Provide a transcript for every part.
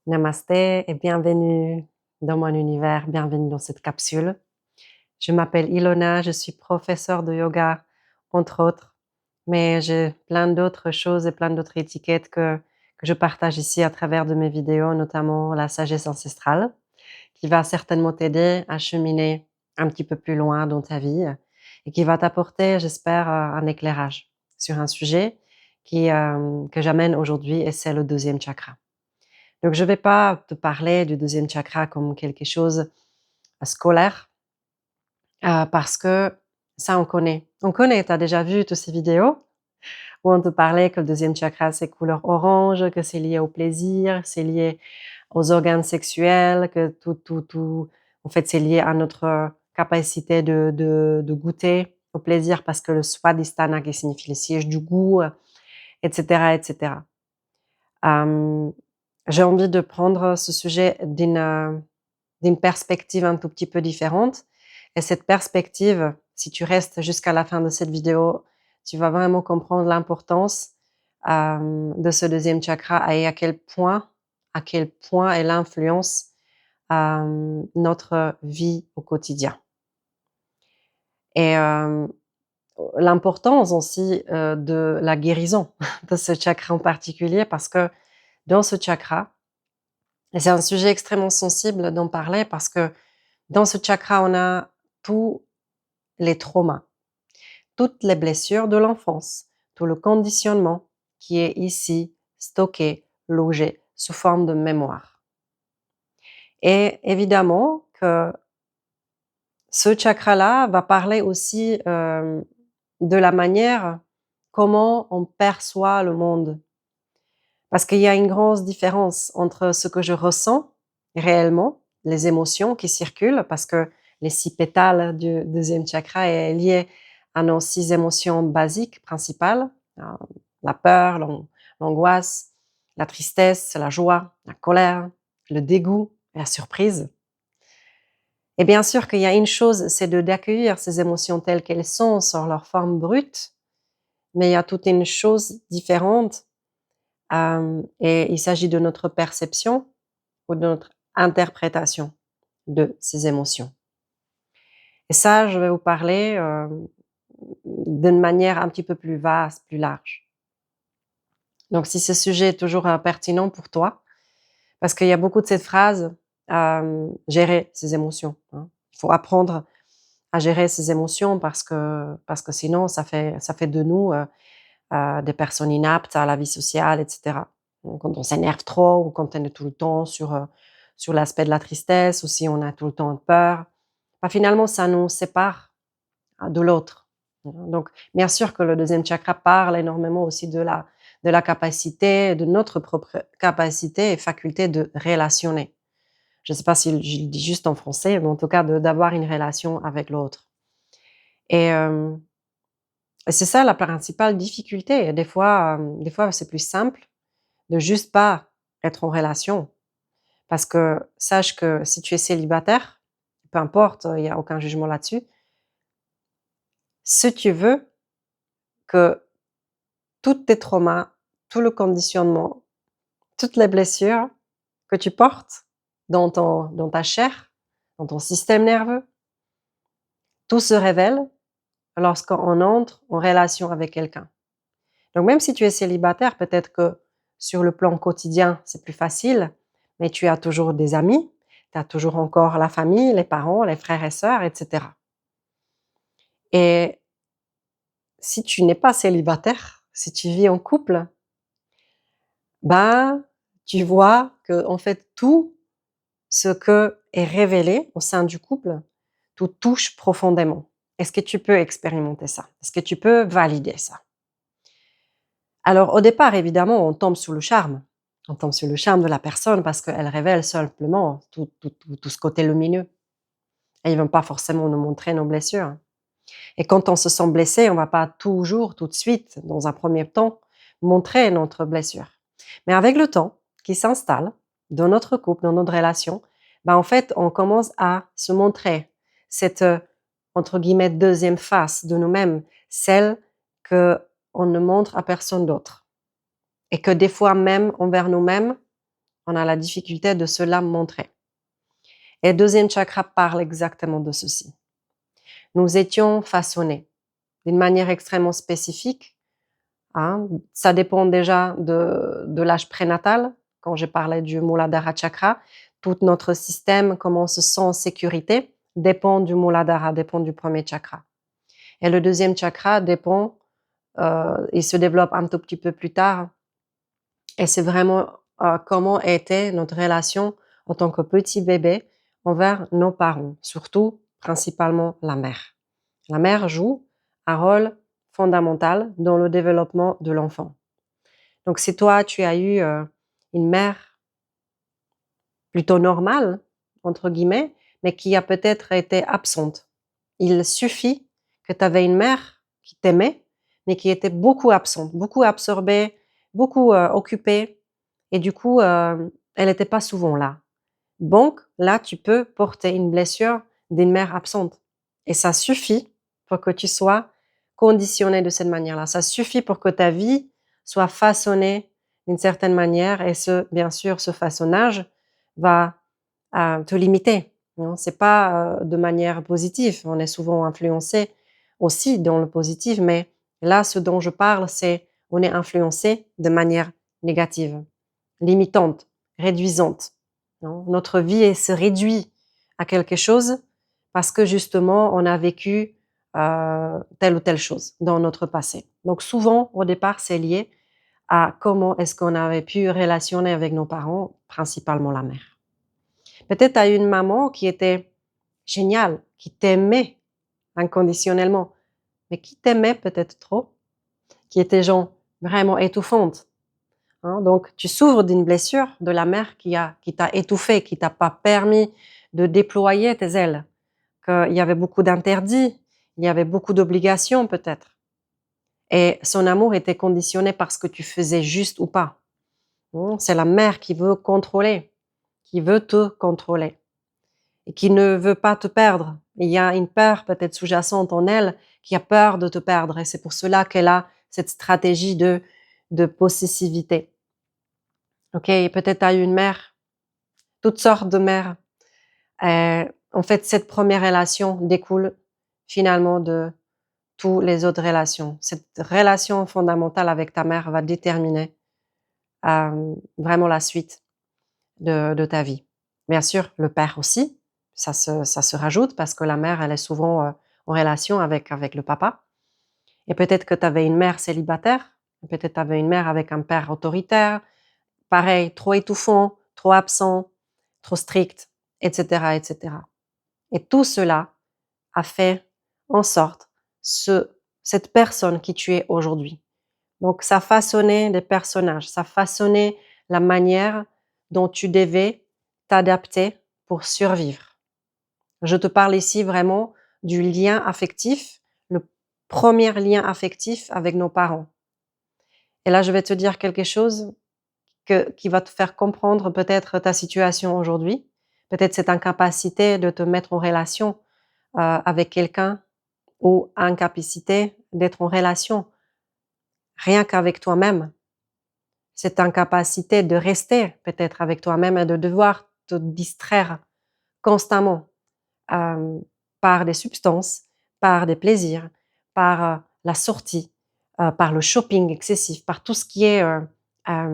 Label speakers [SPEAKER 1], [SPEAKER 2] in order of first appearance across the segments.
[SPEAKER 1] Namasté et bienvenue dans mon univers, bienvenue dans cette capsule. Je m'appelle Ilona, je suis professeure de yoga, entre autres, mais j'ai plein d'autres choses et plein d'autres étiquettes que je partage ici à travers de mes vidéos, notamment la sagesse ancestrale, qui va certainement t'aider à cheminer un petit peu plus loin dans ta vie et qui va t'apporter, j'espère, un éclairage sur un sujet que j'amène aujourd'hui et c'est le deuxième chakra. Donc je ne vais pas te parler du deuxième chakra comme quelque chose scolaire, parce que ça on connaît. On connaît, tu as déjà vu toutes ces vidéos où on te parlait que le deuxième chakra c'est couleur orange, que c'est lié au plaisir, c'est lié aux organes sexuels, que tout en fait c'est lié à notre capacité de goûter au plaisir parce que le swadhisthana qui signifie le siège du goût, et cetera et cetera. J'ai envie de prendre ce sujet d'une perspective un tout petit peu différente et cette perspective, si tu restes jusqu'à la fin de cette vidéo, tu vas vraiment comprendre l'importance, de ce deuxième chakra et à quel point elle influence, notre vie au quotidien et l'importance aussi, de la guérison de ce chakra en particulier parce que dans ce chakra et c'est un sujet extrêmement sensible d'en parler parce que dans ce chakra, on a tous les traumas, toutes les blessures de l'enfance, tout le conditionnement qui est ici stocké, logé sous forme de mémoire. Et évidemment que ce chakra-là va parler aussi de la manière comment on perçoit le monde. Parce qu'il y a une grosse différence entre ce que je ressens réellement, les émotions qui circulent, parce que les 6 pétales du deuxième chakra est lié à nos 6 émotions basiques principales, la peur, l'angoisse, la tristesse, la joie, la colère, le dégoût et la surprise. Et bien sûr qu'il y a une chose, c'est d'accueillir ces émotions telles qu'elles sont, sur leur forme brute, mais il y a toute une chose différente. Et il s'agit de notre perception ou de notre interprétation de ces émotions. Et ça, je vais vous parler, d'une manière un petit peu plus vaste, plus large. Donc si ce sujet est toujours, pertinent pour toi, parce qu'il y a beaucoup de cette phrase, gérer ses émotions, hein. Il faut apprendre à gérer ses émotions parce que sinon ça fait de nous, des personnes inaptes à la vie sociale, et cetera. Donc quand on s'énerve trop ou quand on est tout le temps sur l'aspect de la tristesse ou si on a tout le temps peur, bah, finalement ça nous sépare, de l'autre. Donc bien sûr que le deuxième chakra parle énormément aussi de la capacité, de notre propre capacité et faculté de relationner. Je ne sais pas si je le dis juste en français, mais en tout cas d'avoir une relation avec l'autre et c'est ça la principale difficulté. Des fois, c'est plus simple de juste pas être en relation. Parce que sache que si tu es célibataire, peu importe, il y a aucun jugement là-dessus. Si tu veux que tous tes traumas, tout le conditionnement, toutes les blessures que tu portes dans ta chair, dans ton système nerveux, tout se révèle lorsqu'on entre en relation avec quelqu'un. Donc même si tu es célibataire, peut-être que sur le plan quotidien, c'est plus facile, mais tu as toujours des amis, tu as toujours encore la famille, les parents, les frères et sœurs, et cetera. Et si tu n'es pas célibataire, si tu vis en couple, ben, tu vois que en fait tout ce que est révélé au sein du couple, tout touche profondément. Est-ce que tu peux expérimenter ça? Est-ce que tu peux valider ça? Alors au départ, évidemment, on tombe sous le charme. On tombe sur le charme de la personne parce qu'elle révèle simplement tout ce côté lumineux et ils vont pas forcément nous montrer nos blessures et quand on se sent blessé, on va pas toujours, tout de suite, dans un premier temps, montrer notre blessure. Mais avec le temps qui s'installe dans notre couple, dans notre relation, en fait, on commence à se montrer cette, entre guillemets, «deuxième face» de nous-mêmes, celle qu'on ne montre à personne d'autre. Et que des fois même envers nous-mêmes, on a la difficulté de se la montrer. Et le deuxième chakra parle exactement de ceci. Nous étions façonnés d'une manière extrêmement spécifique. Hein. Ça dépend déjà de l'âge prénatal. Quand je parlais du Muladhara chakra, tout notre système, comment on se sent en sécurité, dépend du Muladhara, dépend du premier chakra. Et le deuxième chakra dépend, il se développe un tout petit peu plus tard. Et c'est vraiment comment était notre relation en tant que petit bébé envers nos parents, surtout principalement la mère. La mère joue un rôle fondamental dans le développement de l'enfant. Donc si toi, tu as eu une mère plutôt normale, entre guillemets, mais qui a peut-être été absente, il suffit que tu avais une mère qui t'aimait, mais qui était beaucoup absente, beaucoup absorbée, beaucoup occupée, et du coup, elle n'était pas souvent là. Donc là, tu peux porter une blessure d'une mère absente. Et ça suffit pour que tu sois conditionné de cette manière-là. Ça suffit pour que ta vie soit façonnée d'une certaine manière. Et bien sûr, ce façonnage va te limiter. Non, c'est pas de manière positive. On est souvent influencé aussi dans le positif, mais là, ce dont je parle, c'est on est influencé de manière négative, limitante, réduisante. Non, notre vie se réduit à quelque chose parce que justement, on a vécu telle ou telle chose dans notre passé. Donc souvent, au départ, c'est lié à comment est-ce qu'on avait pu relationner avec nos parents, principalement la mère. Peut-être tu as eu une maman qui était géniale, qui t'aimait inconditionnellement, mais qui t'aimait peut-être trop, qui était genre vraiment étouffante. Hein. Donc tu souffres d'une blessure de la mère qui t'a étouffé, qui t'a pas permis de déployer tes ailes, qu'il y avait beaucoup d'interdits, il y avait beaucoup d'obligations peut-être. Et son amour était conditionné par ce que tu faisais juste ou pas. C'est la mère qui veut contrôler, qui veut te contrôler et qui ne veut pas te perdre. Il y a une peur peut-être sous-jacente en elle qui a peur de te perdre et c'est pour cela qu'elle a cette stratégie de possessivité. Ok, peut-être tu as eu une mère, toutes sortes de mères. En fait, cette première relation découle finalement de toutes les autres relations. Cette relation fondamentale avec ta mère va déterminer vraiment la suite de ta vie. Bien sûr, le père aussi, ça se rajoute parce que la mère, elle est souvent en relation avec le papa. Et peut-être que tu avais une mère célibataire, peut-être tu avais une mère avec un père autoritaire, pareil, trop étouffant, trop absent, trop strict, etc., etc. Et tout cela a fait en sorte cette personne qui tu es aujourd'hui. Donc, ça façonnait des personnages, ça façonnait la manière dont tu devais t'adapter pour survivre. Je te parle ici vraiment du lien affectif, le premier lien affectif avec nos parents. Et là, je vais te dire quelque chose qui va te faire comprendre peut-être ta situation aujourd'hui, peut-être cette incapacité de te mettre en relation avec quelqu'un ou incapacité d'être en relation rien qu'avec toi-même. Cette incapacité de rester peut-être avec toi-même et de devoir te distraire constamment par des substances, par des plaisirs, par la sortie, par le shopping excessif, par tout ce qui est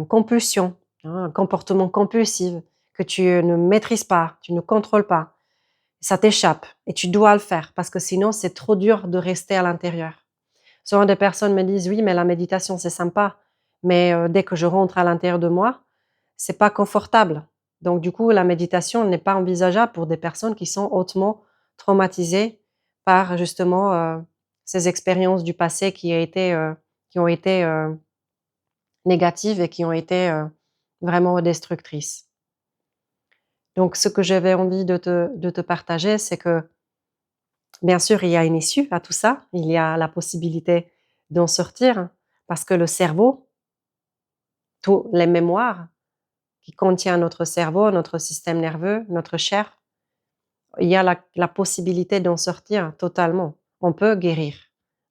[SPEAKER 1] compulsion, hein, un comportement compulsif que tu ne maîtrises pas, tu ne contrôles pas. Ça t'échappe et tu dois le faire parce que sinon c'est trop dur de rester à l'intérieur. Souvent des personnes me disent: «Oui, mais la méditation c'est sympa, mais dès que je rentre à l'intérieur de moi, c'est pas confortable». Donc du coup, la méditation n'est pas envisageable pour des personnes qui sont hautement traumatisées par justement, ces expériences du passé qui ont été, négatives et qui ont été, vraiment destructrices. Donc ce que j'avais envie de te partager, c'est que, bien sûr, il y a une issue à tout ça. Il y a la possibilité d'en sortir parce que le cerveau, tous les mémoires qui contient notre cerveau, notre système nerveux, notre chair, il y a la possibilité d'en sortir totalement. On peut guérir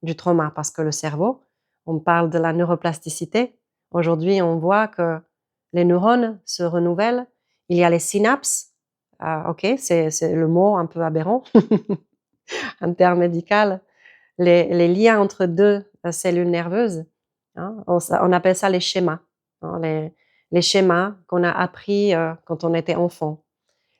[SPEAKER 1] du trauma parce que le cerveau, on parle de la neuroplasticité. Aujourd'hui, on voit que les neurones se renouvellent, il y a les synapses, OK, c'est le mot un peu aberrant, un terme médical, les liens entre 2 cellules nerveuses, hein, on appelle ça les schémas, hein, les schémas qu'on a appris, quand on était enfant.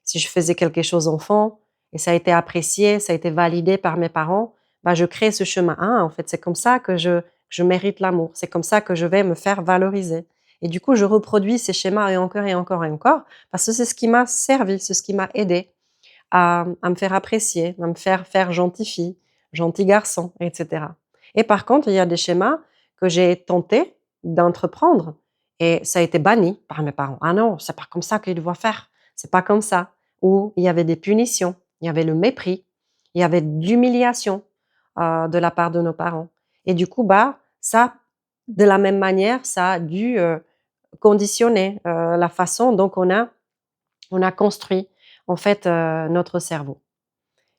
[SPEAKER 1] Si je faisais quelque chose enfant et ça a été apprécié, ça a été validé par mes parents, bah, je crée ce chemin. Ah, en fait, c'est comme ça que je mérite l'amour. C'est comme ça que je vais me faire valoriser. Et du coup, je reproduis ces schémas et encore et encore et encore parce que c'est ce qui m'a servi, c'est ce qui m'a aidé à me faire apprécier, à me faire gentille fille, gentil garçon, et cetera. Et par contre, il y a des schémas que j'ai tenté d'entreprendre et ça a été banni par mes parents. «Ah non, c'est pas comme ça qu'il doit faire, c'est pas comme ça». Ou il y avait des punitions, il y avait le mépris, il y avait de l'humiliation, de la part de nos parents. Et du coup, bah, ça, de la même manière, ça a dû, conditionner, la façon dont on a construit, en fait, notre cerveau.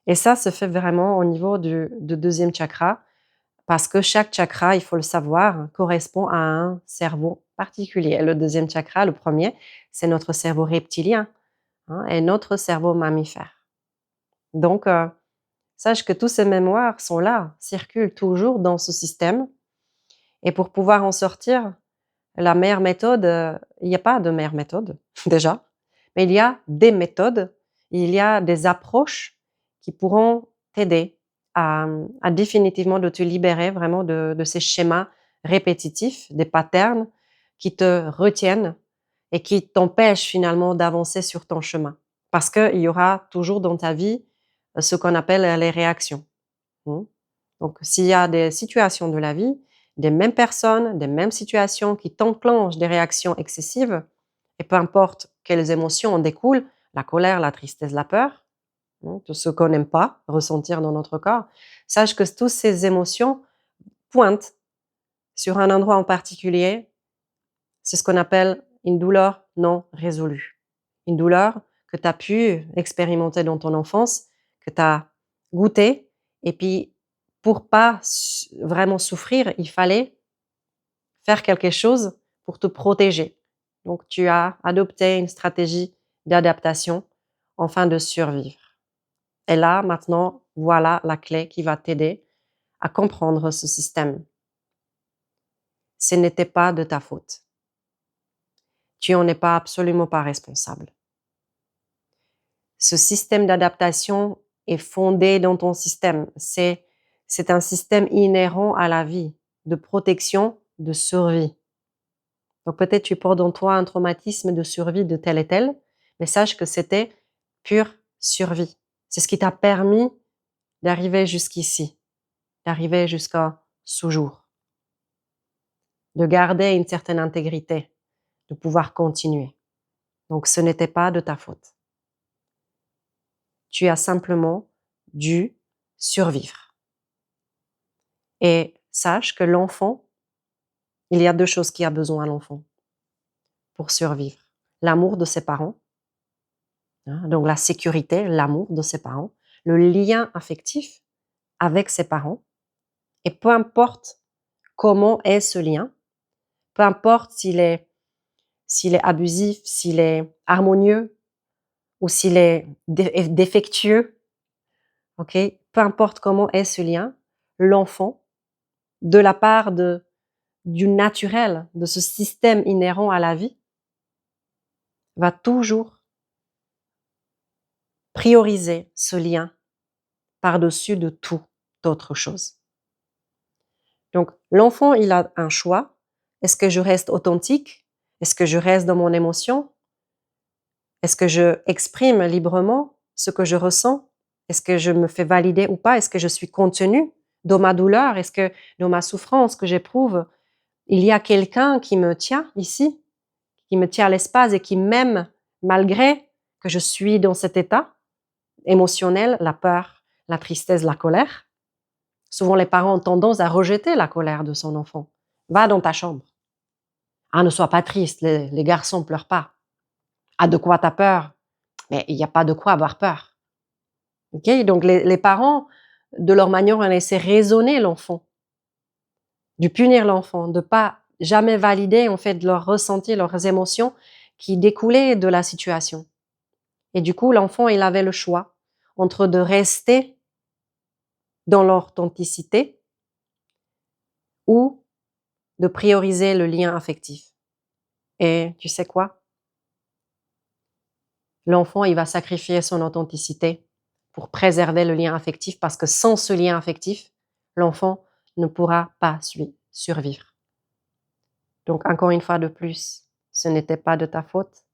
[SPEAKER 1] Et ça se fait vraiment au niveau du 2e chakra, parce que chaque chakra, il faut le savoir, correspond à un cerveau particulier. Le 2e chakra, le 1er, c'est notre cerveau reptilien, hein, et notre cerveau mammifère. Donc, sache que tous ces mémoires sont là, circulent toujours dans ce système et pour pouvoir en sortir, la meilleure méthode, il n'y a pas de meilleure méthode déjà, mais il y a des méthodes, il y a des approches qui pourront t'aider à définitivement de te libérer vraiment de ces schémas répétitifs, des patterns qui te retiennent et qui t'empêchent finalement d'avancer sur ton chemin. Parce qu'il y aura toujours dans ta vie, ce qu'on appelle les réactions. Mmh. Donc s'il y a des situations de la vie, des mêmes personnes, des mêmes situations qui t'enclenchent des réactions excessives et peu importe quelles émotions en découlent, la colère, la tristesse, la peur, tout ce qu'on n'aime pas ressentir dans notre corps, sache que toutes ces émotions pointent sur un endroit en particulier, c'est ce qu'on appelle une douleur non résolue. Une douleur que tu as pu expérimenter dans ton enfance, que tu as goûté et puis pour pas vraiment souffrir, il fallait faire quelque chose pour te protéger. Donc tu as adopté une stratégie d'adaptation afin de survivre. Et là, maintenant, voilà la clé qui va t'aider à comprendre ce système. Ce n'était pas de ta faute. Tu en es pas absolument pas responsable. Ce système d'adaptation est fondé dans ton système. C'est un système inhérent à la vie, de protection, de survie. Donc peut-être tu portes en toi un traumatisme de survie de tel et tel, mais sache que c'était pure survie. C'est ce qui t'a permis d'arriver jusqu'ici, d'arriver jusqu'à ce jour, de garder une certaine intégrité, de pouvoir continuer. Donc ce n'était pas de ta faute. Tu as simplement dû survivre. Et sache que l'enfant, il y a 2 choses qui a besoin à l'enfant pour survivre. L'amour de ses parents, hein, donc la sécurité, l'amour de ses parents, le lien affectif avec ses parents. Et peu importe comment est ce lien, peu importe s'il est abusif, s'il est harmonieux ou s'il est défectueux, OK? Peu importe comment est ce lien, l'enfant, de la part du naturel, de ce système inhérent à la vie, va toujours prioriser ce lien par-dessus de toute autre chose. Donc l'enfant, il a un choix. Est-ce que je reste authentique? Est-ce que je reste dans mon émotion? Est-ce que je exprime librement ce que je ressens? Est-ce que je me fais valider ou pas? Est-ce que je suis contenue dans ma douleur? Est-ce que dans ma souffrance que j'éprouve, il y a quelqu'un qui me tient ici, qui me tient à l'espace et qui m'aime malgré que je suis dans cet état émotionnel, la peur, la tristesse, la colère? Souvent, les parents ont tendance à rejeter la colère de son enfant. Va dans ta chambre. Ah, ne sois pas triste, les garçons pleurent pas. Ah, de quoi t'as peur? Mais il n'y a pas de quoi avoir peur. Ok? Donc, les parents, de leur manière, on essaie de raisonner l'enfant, de punir l'enfant, de pas jamais validé en fait leurs ressentis, leurs émotions qui découlaient de la situation. Et du coup, l'enfant, il avait le choix entre de rester dans l'authenticité ou de prioriser le lien affectif. Et tu sais quoi? L'enfant, il va sacrifier son authenticité pour préserver le lien affectif parce que sans ce lien affectif, l'enfant ne pourra pas survivre. Donc, encore une fois de plus, ce n'était pas de ta faute.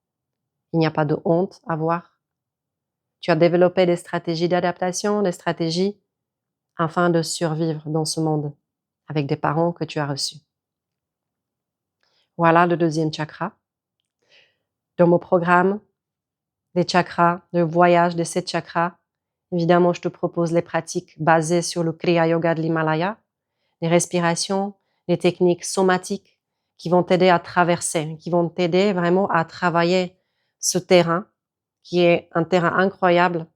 [SPEAKER 1] Il n'y a pas de honte à avoir. Tu as développé des stratégies d'adaptation, des stratégies afin de survivre dans ce monde avec des parents que tu as reçus. Voilà le deuxième chakra. Dans mon programme des chakras, le voyage des 7 chakras, évidemment, je te propose les pratiques basées sur le Kriya Yoga de l'Himalaya, les respirations, les techniques somatiques qui vont t'aider à traverser, qui vont t'aider vraiment à travailler ce terrain qui est un terrain incroyable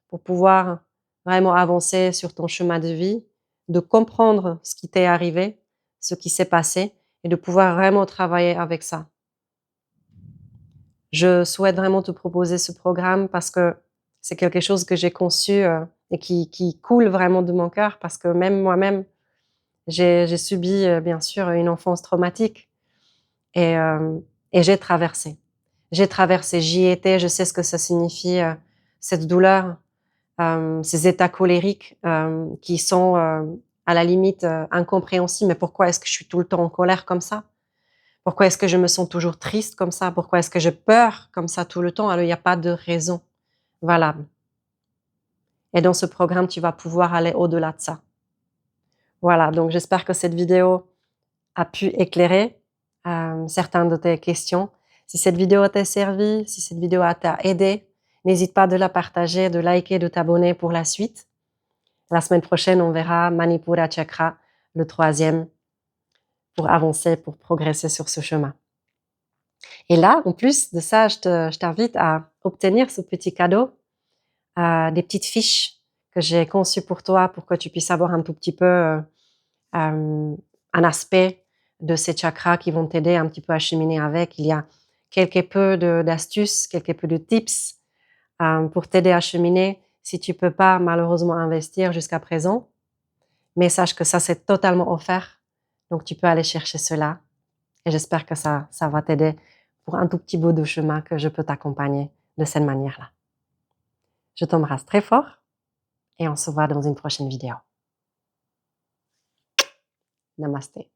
[SPEAKER 1] pour pouvoir vraiment avancer sur ton chemin de vie, de comprendre ce qui t'est arrivé, ce qui s'est passé et de pouvoir vraiment travailler avec ça. Je souhaite vraiment te proposer ce programme parce que c'est quelque chose que j'ai conçu et qui coule vraiment de mon cœur parce que même moi-même, j'ai subi bien sûr une enfance traumatique et, euh, et j'ai traversé. J'ai traversé, j'y étais, je sais ce que ça signifie, cette douleur, ces états colériques qui sont à la limite incompréhensibles. Mais pourquoi est-ce que je suis tout le temps en colère comme ça? Pourquoi est-ce que je me sens toujours triste comme ça? Pourquoi est-ce que j'ai peur comme ça tout le temps? Alors, il n'y a pas de raison valable. Et dans ce programme, tu vas pouvoir aller au-delà de ça. Voilà, donc j'espère que cette vidéo a pu éclairer certaines de tes questions. Si cette vidéo t'a servi, si cette vidéo t'a aidé, n'hésite pas de la partager, de liker, de t'abonner pour la suite. La semaine prochaine, on verra Manipura Chakra, le 3e, pour avancer, pour progresser sur ce chemin. Et là, en plus de ça, je t'invite à obtenir ce petit cadeau, des petites fiches que j'ai conçues pour toi, pour que tu puisses avoir un tout petit peu un aspect de ces chakras qui vont t'aider un petit peu à cheminer avec. Il y a quelque peu d'astuces, quelque peu de tips pour t'aider à cheminer si tu peux pas malheureusement investir jusqu'à présent. Mais sache que ça, c'est totalement offert. Donc, tu peux aller chercher cela. Et j'espère que ça va t'aider pour un tout petit bout de chemin que je peux t'accompagner de cette manière-là. Je t'embrasse très fort et on se voit dans une prochaine vidéo. Namaste.